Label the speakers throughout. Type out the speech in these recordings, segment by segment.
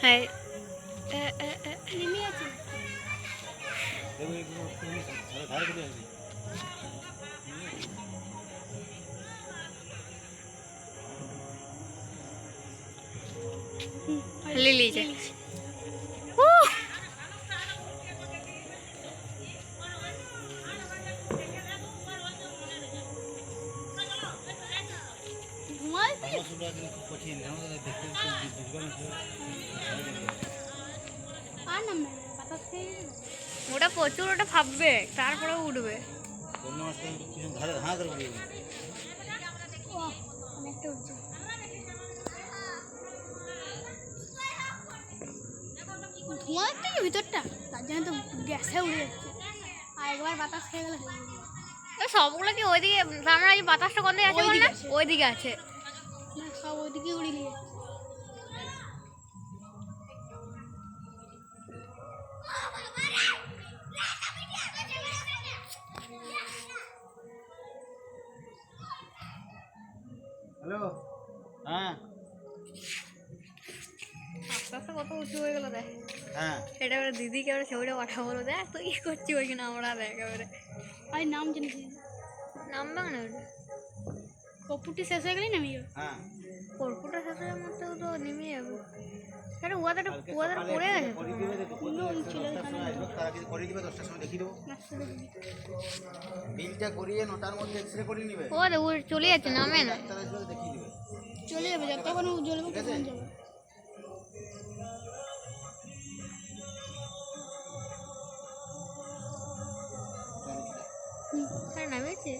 Speaker 1: হ্যাঁ ले लीजिए ওটা প্রচুর ওটা ভাববে তারপরে উঠবে
Speaker 2: ধোঁয়া একটা ভিতরটা তার জন্য তো গ্যাসে উড়ে যাচ্ছে আর একবার বাতাস খেয়ে গেলে
Speaker 1: সবগুলো কি ওইদিকে আমরা এই বাতাসটা কোন দিকে আছে বল না ওইদিকে আছে
Speaker 2: না সব ওইদিকে উড়ে নিয়ে যাচ্ছে
Speaker 3: হ্যালো হ্যাঁ
Speaker 1: আস্তে আস্তে কত উঁচু হয়ে গেল দেখ
Speaker 3: হ্যাঁ
Speaker 1: এটা এবারে দিদিকে এবারে ছবিটা পাঠাবো বলো দেখ তুই কি করছি ওই কিনা আমরা দেখ এবারে
Speaker 2: আর নাম জানিস
Speaker 1: নামবে না ওটা
Speaker 2: কপুরটি শেষ হয়ে গেলে নামিয়ে
Speaker 3: হ্যাঁ
Speaker 1: কর্পুটা শেষের মধ্যেও তো নেমে যাবে আরে ওদের পড়ে গেছে
Speaker 3: করে দিবে 10টার সময় দেখিয়ে দেবো বিলটা করিয়ে 9টার মধ্যে এক্সরে করে নিবে
Speaker 1: ও চলে যাচ্ছে নামে না
Speaker 3: ডাক্তার আসবে দেখিয়ে দিবে
Speaker 2: চলে যাবে যতক্ষণ জ্বলবে তখন যাবে
Speaker 1: নামেছে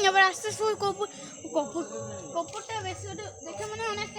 Speaker 2: এবার আস্তে আস্তে কপুরটা বেশি দেখে মনে হয় অনেক